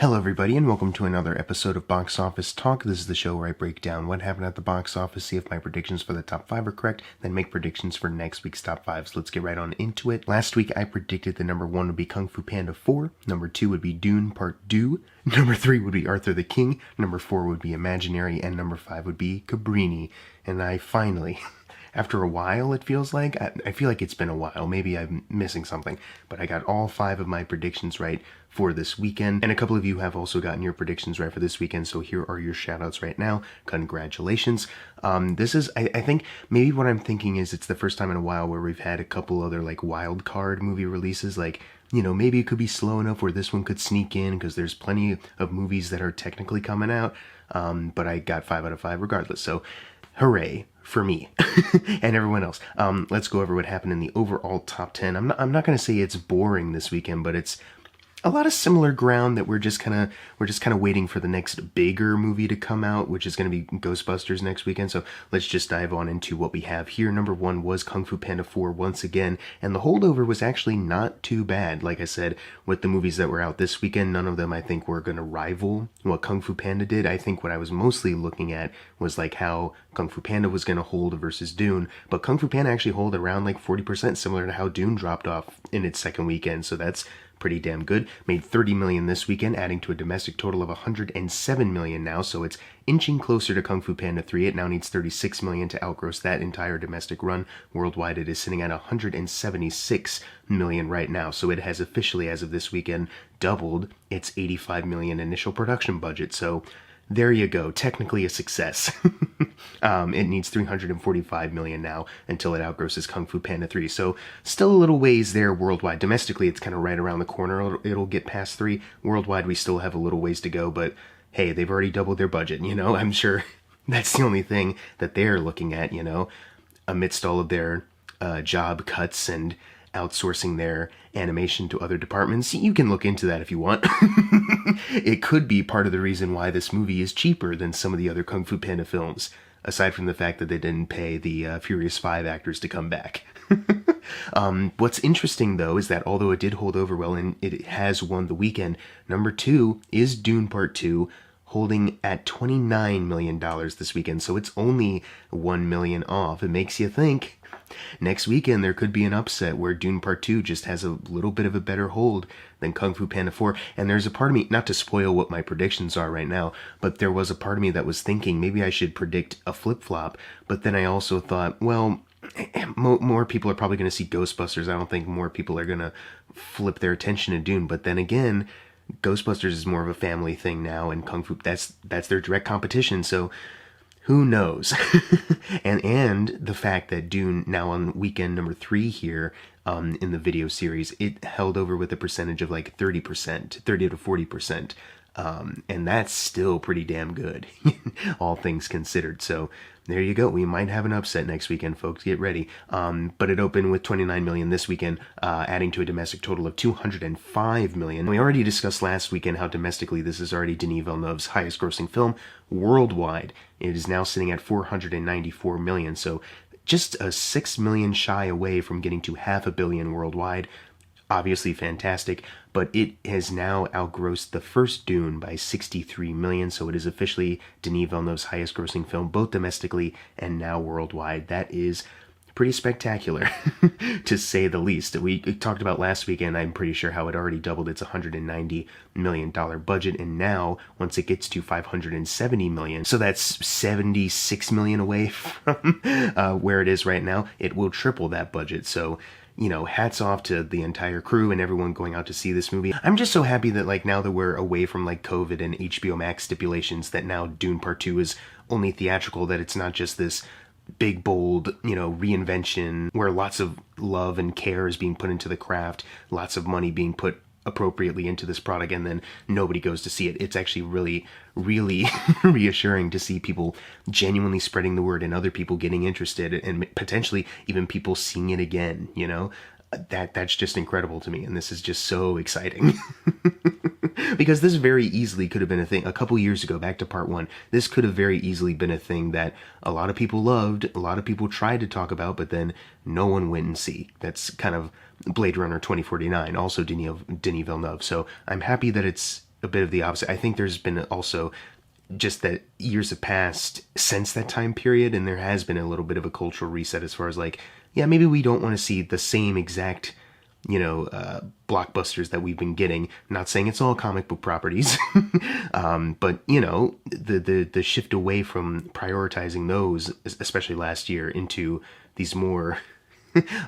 Hello everybody and welcome to another episode of Box Office Talk. This is the show where I break down what happened at the box office, see if my predictions for the top 5 are correct, then make predictions for next week's top 5. So let's get right on into it. Last week I predicted the number 1 would be Kung Fu Panda 4, number 2 would be Dune Part 2, number 3 would be Arthur the King, number 4 would be Imaginary, and number 5 would be Cabrini. And I finally... After a while, it feels like. I feel like it's been a while. Maybe I'm missing something. But I got all 5 of my predictions right for this weekend. And a couple of you have also gotten your predictions right for this weekend. So here are your shoutouts right now. Congratulations. This is, I think, maybe what I'm thinking is it's the first time in a while where we've had a couple other, like, wild card movie releases. Like, you know, maybe it could be slow enough where this one could sneak in because there's plenty of movies that are technically coming out. But I got 5 out of 5 regardless. So, hooray for me and everyone else. Let's go over what happened in the overall top 10. I'm not going to say it's boring this weekend, but it's a lot of similar ground that we're just kind of waiting for the next bigger movie to come out, which is going to be Ghostbusters next weekend. So let's just dive on into what we have here. Number 1 was Kung Fu Panda 4 once again, and the holdover was actually not too bad. Like I said, with the movies that were out this weekend, none of them I think were going to rival what Kung Fu Panda did. I think what I was mostly looking at was like how Kung Fu Panda was going to hold versus Dune, but Kung Fu Panda actually hold around like 40%, similar to how Dune dropped off in its second weekend. So that's pretty damn good. Made $30 million this weekend, adding to a domestic total of $107 million now, so it's inching closer to Kung Fu Panda 3. It now needs $36 million to outgross that entire domestic run. Worldwide, it is sitting at $176 million right now, so it has officially, as of this weekend, doubled its $85 million initial production budget, so there you go, technically a success. It needs $345 million now until it outgrosses Kung Fu Panda 3. So still a little ways there worldwide. Domestically, it's kind of right around the corner. It'll get past 3. Worldwide, we still have a little ways to go, but hey, they've already doubled their budget, you know? I'm sure that's the only thing that they're looking at, you know, amidst all of their job cuts and outsourcing their animation to other departments. You can look into that if you want. It could be part of the reason why this movie is cheaper than some of the other Kung Fu Panda films, aside from the fact that they didn't pay the Furious 5 actors to come back. What's interesting, though, is that although it did hold over well and it has won the weekend, number 2 is Dune Part 2, holding at $29 million this weekend, so it's only $1 million off. It makes you think next weekend there could be an upset where Dune Part 2 just has a little bit of a better hold than Kung Fu Panda 4. And there's a part of me, not to spoil what my predictions are right now, but there was a part of me that was thinking maybe I should predict a flip-flop, but then I also thought, well, more people are probably going to see Ghostbusters. I don't think more people are going to flip their attention to Dune, but then again, Ghostbusters is more of a family thing now, and Kung Fu, that's their direct competition, so who knows? and the fact that Dune, now on weekend number 3 here in the video series, it held over with a percentage of like 30%, 30 to 40%. And that's still pretty damn good, all things considered. So there you go. We might have an upset next weekend, folks. Get ready. But it opened with $29 million this weekend, adding to a domestic total of $205 million. We already discussed last weekend how domestically this is already Denis Villeneuve's highest grossing film. Worldwide, it is now sitting at $494 million. So just a $6 million shy away from getting to $500 million worldwide. Obviously fantastic, but it has now outgrossed the first Dune by $63 million, so it is officially Denis Villeneuve's highest grossing film, both domestically and now worldwide. That is pretty spectacular, to say the least. We talked about last weekend, I'm pretty sure, how it already doubled its $190 million budget, and now, once it gets to $570 million, so that's $76 million away from where it is right now, it will triple that budget, so you know, hats off to the entire crew and everyone going out to see this movie. I'm just so happy that, like, now that we're away from, like, COVID and HBO Max stipulations, that now Dune Part 2 is only theatrical, that it's not just this big, bold, you know, reinvention where lots of love and care is being put into the craft, lots of money being put appropriately into this product, and then nobody goes to see it. It's actually really, really reassuring to see people genuinely spreading the word and other people getting interested and potentially even people seeing it again, you know? That's just incredible to me, and this is just so exciting. Because this very easily could have been a thing a couple years ago, back to part 1, this could have very easily been a thing that a lot of people loved, a lot of people tried to talk about, but then no one went and see. That's kind of Blade Runner 2049, also Denis Villeneuve. So I'm happy that it's a bit of the opposite. I think there's been also just that years have passed since that time period, and there has been a little bit of a cultural reset as far as like, yeah, maybe we don't want to see the same exact, blockbusters that we've been getting. I'm not saying it's all comic book properties, but the shift away from prioritizing those, especially last year, into these more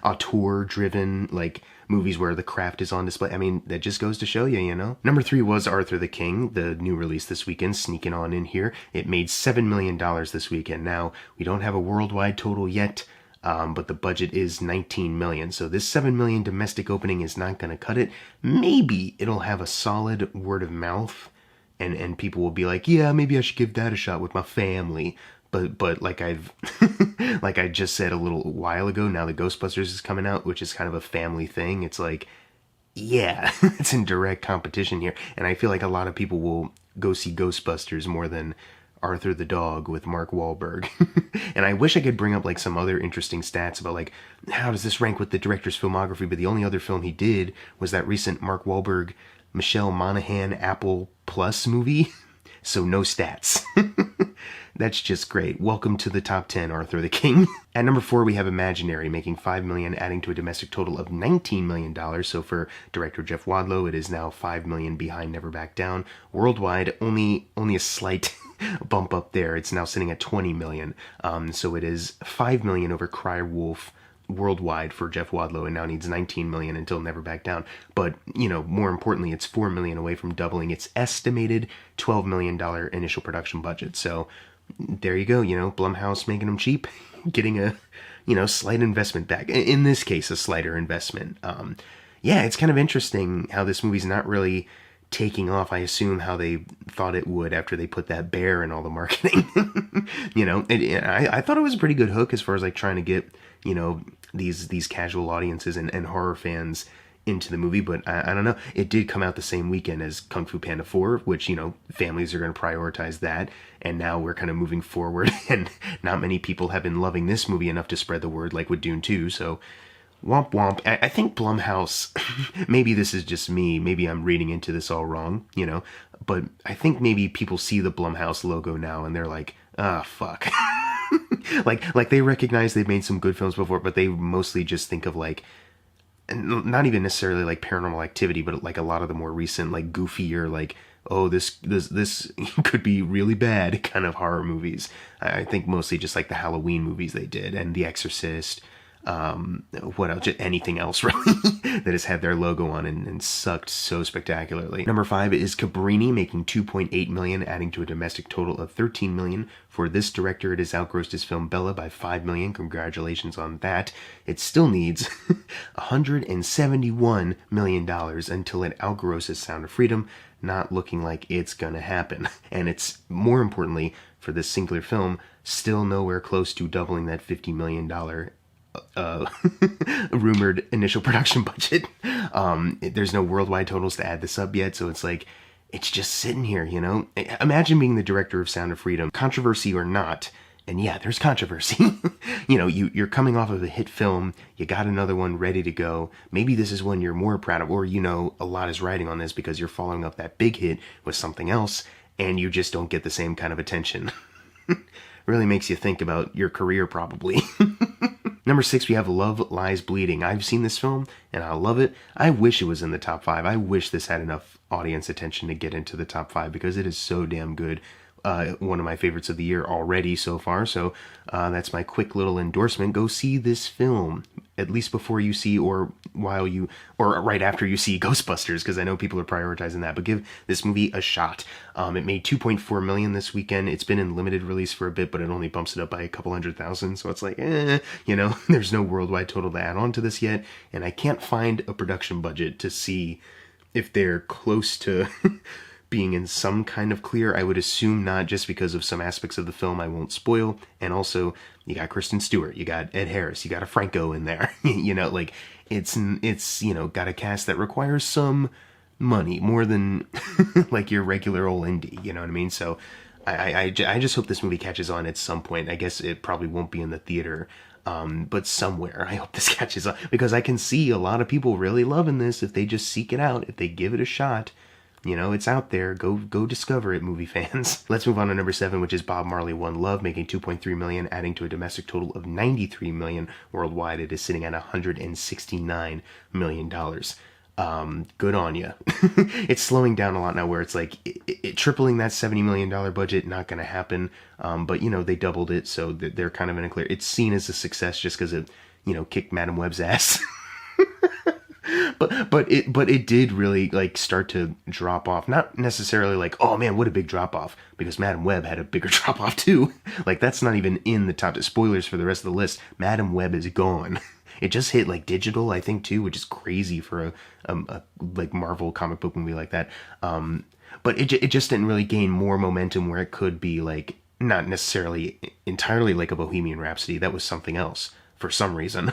auteur-driven, like, movies where the craft is on display. I mean, that just goes to show you, Number 3 was Arthur the King, the new release this weekend, sneaking on in here. It made $7 million this weekend. Now, we don't have a worldwide total yet, but the budget is $19 million. So this $7 million domestic opening is not going to cut it. Maybe it'll have a solid word of mouth, and people will be like, yeah, maybe I should give that a shot with my family. But like like I just said a little while ago, now the Ghostbusters is coming out, which is kind of a family thing. It's like, yeah, it's in direct competition here. And I feel like a lot of people will go see Ghostbusters more than Arthur the Dog with Mark Wahlberg. And I wish I could bring up like some other interesting stats about like, how does this rank with the director's filmography? But the only other film he did was that recent Mark Wahlberg, Michelle Monaghan Apple Plus movie. So no stats. That's just great. Welcome to the top 10, Arthur the King. At number 4, we have Imaginary, making $5 million, adding to a domestic total of $19 million. So for director Jeff Wadlow, it is now $5 million behind Never Back Down. Worldwide, only a slight bump up there. It's now sitting at $20 million. So it is $5 million over Cry Wolf worldwide for Jeff Wadlow, and now needs $19 million until Never Back Down. But, more importantly, it's $4 million away from doubling its estimated $12 million initial production budget. So there you go, Blumhouse making them cheap, getting a, slight investment back. In this case, a slighter investment. Yeah, it's kind of interesting how this movie's not really taking off. I assume how they thought it would after they put that bear in all the marketing. I thought it was a pretty good hook as far as like trying to get, these casual audiences and horror fans into the movie, but I don't know. It did come out the same weekend as Kung Fu Panda 4, which, families are going to prioritize that, and now we're kind of moving forward, and not many people have been loving this movie enough to spread the word like with Dune 2, so womp womp. I think Blumhouse, maybe this is just me, maybe I'm reading into this all wrong, but I think maybe people see the Blumhouse logo now, and they're like, ah, fuck. like they recognize they've made some good films before, but they mostly just think of like, and not even necessarily like Paranormal Activity, but like a lot of the more recent, like goofier, like, oh, this could be really bad kind of horror movies. I think mostly just like the Halloween movies they did, and The Exorcist, what else? Just anything else really that has had their logo on and sucked so spectacularly. Number 5 is Cabrini, making $2.8 million, adding to a domestic total of $13 million. For this director, it has outgrossed his film Bella by $5 million. Congratulations on that. It still needs $171 million until it outgrosses Sound of Freedom. Not looking like it's gonna happen. And it's, more importantly, for this singular film, still nowhere close to doubling that $50 million rumored initial production budget. There's no worldwide totals to add this up yet, so it's like, it's just sitting here, Imagine being the director of Sound of Freedom, controversy or not, and yeah, there's controversy. You're coming off of a hit film, you got another one ready to go. Maybe this is one you're more proud of, or a lot is riding on this because you're following up that big hit with something else, and you just don't get the same kind of attention. Really makes you think about your career, probably. Number 6, we have Love Lies Bleeding. I've seen this film, and I love it. I wish it was in the top 5. I wish this had enough audience attention to get into the top 5, because it is so damn good. One of my favorites of the year already so far, so that's my quick little endorsement. Go see this film, at least before you see, or right after you see Ghostbusters, because I know people are prioritizing that, but give this movie a shot. It made $2.4 million this weekend. It's been in limited release for a bit, but it only bumps it up by a couple 100,000, so it's like, there's no worldwide total to add on to this yet, and I can't find a production budget to see if they're close to being in some kind of clear. I would assume not, just because of some aspects of the film I won't spoil. And also, you got Kristen Stewart, you got Ed Harris, you got a Franco in there. It's got a cast that requires some money, more than like your regular old indie, you know what I mean? So I just hope this movie catches on at some point. I guess it probably won't be in the theater, but somewhere I hope this catches on, because I can see a lot of people really loving this if they just seek it out, if they give it a shot. You know, it's out there. Go discover it, movie fans. Let's move on to number 7, which is Bob Marley One Love, making 2.3 million, adding to a domestic total of 93 million worldwide. It is sitting at 169 million dollars. Good on you. It's slowing down a lot now, where it's like tripling that $70 million budget, not going to happen. But you know, they doubled it, so they're kind of in a clear. It's seen as a success just because it, you know, kicked Madam Web's ass. but it did really like start to drop off. Not necessarily like, oh man, what a big drop off, because Madam Web had a bigger drop off too. Like, that's not even in the top. Spoilers for the rest of the list. Madam Web is gone. It just hit like digital, I think, too, which is crazy for a like Marvel comic book movie like that. But it just didn't really gain more momentum where it could be like, not necessarily entirely like a Bohemian Rhapsody. That was something else for some reason.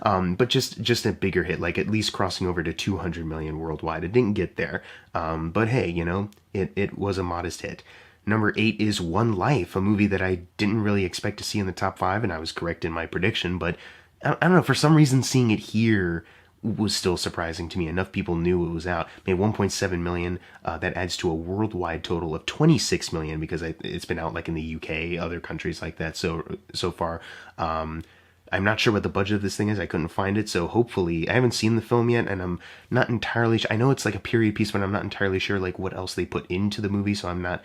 But just a bigger hit, like at least crossing over to 200 million worldwide. It didn't get there. But hey, you know, it was a modest hit. Number 8 is One Life, a movie that I didn't really expect to see in the top 5, and I was correct in my prediction, but I don't know, for some reason seeing it here was still surprising to me. Enough people knew it was out. Made 1.7 million. That adds to a worldwide total of 26 million, because it's been out like in the UK, other countries like that so far. I'm not sure what the budget of this thing is. I couldn't find it, so hopefully, I haven't seen the film yet, and I'm not entirely I know it's like a period piece, but I'm not entirely sure like what else they put into the movie, so I'm not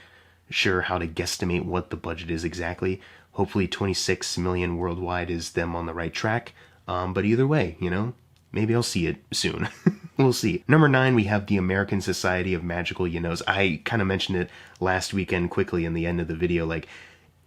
sure how to guesstimate what the budget is exactly. Hopefully 26 million worldwide is them on the right track. But either way, you know, maybe I'll see it soon. We'll see. Number 9, we have the American Society of Magical You-Knows. I kind of mentioned it last weekend quickly in the end of the video. Like,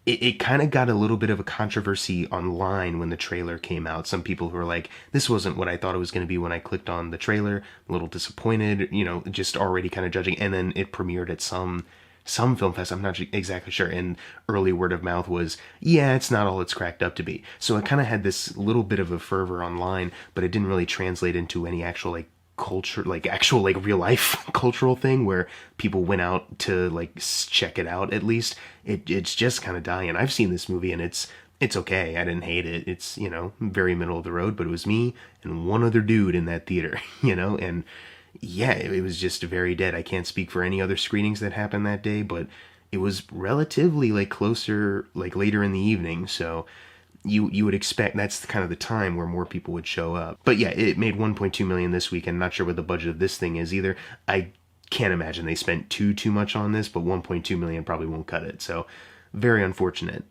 it kind of got a little bit of a controversy online when the trailer came out. Some people who were like, this wasn't what I thought it was going to be when I clicked on the trailer. A little disappointed, you know, just already kind of judging. And then it premiered at some film fest, I'm not exactly sure, and early word of mouth was, yeah, it's not all it's cracked up to be. So it kind of had this little bit of a fervor online, but it didn't really translate into any actual like culture, like actual like real life cultural thing where people went out to like check it out. At least it's just kind of dying. I've seen this movie and it's okay. I didn't hate it. It's, you know, very middle of the road, but it was me and one other dude in that theater, you know, and yeah, it was just very dead. I can't speak for any other screenings that happened that day, but it was relatively like closer, like later in the evening, so you would expect that's kind of the time where more people would show up. But yeah, it made 1.2 million this weekend. Not sure what the budget of this thing is either. I can't imagine they spent too much on this, but 1.2 million probably won't cut it. So very unfortunate,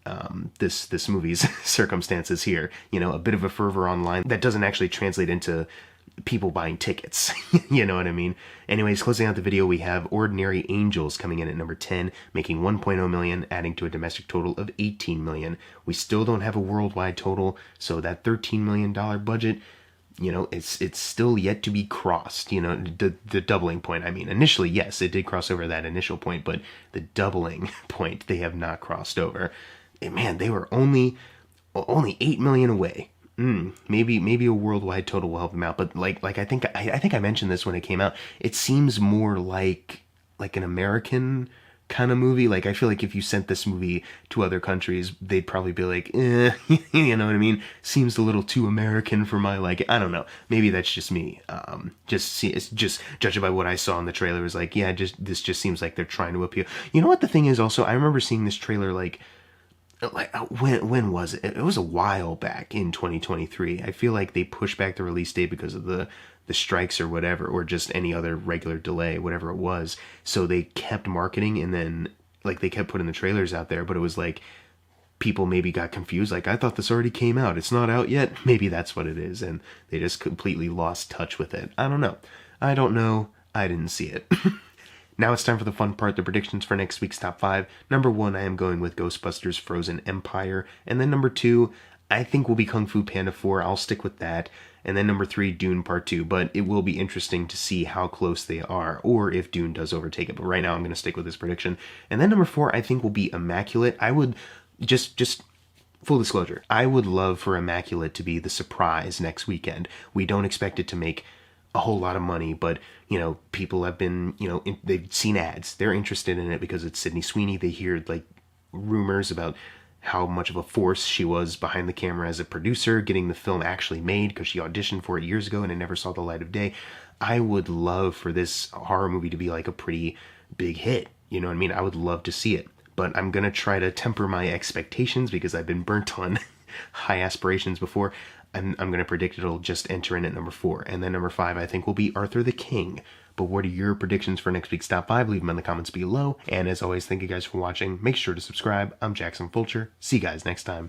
this movie's circumstances here. You know, a bit of a fervor online that doesn't actually translate into people buying tickets. You know what I mean? Anyways, closing out the video, we have Ordinary Angels coming in at number 10, making 1.0 million, adding to a domestic total of 18 million. We still don't have a worldwide total, so that $13 million budget, you know, it's still yet to be crossed. You know, the doubling point, I mean, initially, yes, it did cross over that initial point, but the doubling point, they have not crossed over. And man, they were only 8 million away. Maybe a worldwide total will help them out, but like I think I mentioned this when it came out. It seems more like an American kind of movie. Like, I feel like if you sent this movie to other countries, they'd probably be like, you know what I mean? Seems a little too American for my liking. I don't know. Maybe that's just me. Just judging by what I saw in the trailer, was like, yeah, this just seems like they're trying to appeal. You know what the thing is also? I remember seeing this trailer like when was it? It was a while back in 2023. I feel like they pushed back the release date because of the strikes or whatever, or just any other regular delay, whatever it was. So they kept marketing, and then like they kept putting the trailers out there, but it was like people maybe got confused. Like, I thought this already came out. It's not out yet. Maybe that's what it is, and they just completely lost touch with it. I don't know. I didn't see it. Now it's time for the fun part, the predictions for next week's top 5. Number 1, I am going with Ghostbusters Frozen Empire. And then number 2, I think will be Kung Fu Panda 4. I'll stick with that. And then number 3, Dune Part 2. But it will be interesting to see how close they are, or if Dune does overtake it. But right now I'm going to stick with this prediction. And then number 4, I think will be Immaculate. I would, just full disclosure, I would love for Immaculate to be the surprise next weekend. We don't expect it to make a whole lot of money, but, you know, people have been, you know, they've seen ads. They're interested in it because it's Sydney Sweeney. They hear, like, rumors about how much of a force she was behind the camera as a producer, getting the film actually made, because she auditioned for it years ago and it never saw the light of day. I would love for this horror movie to be like a pretty big hit. You know what I mean? I would love to see it. But I'm gonna try to temper my expectations because I've been burnt on high aspirations before. I'm gonna predict it'll just enter in at number 4. And then number 5, I think, will be Arthur the King. But what are your predictions for next week's top 5? Leave them in the comments below. And as always, thank you guys for watching. Make sure to subscribe. I'm Jackson Fulcher. See you guys next time.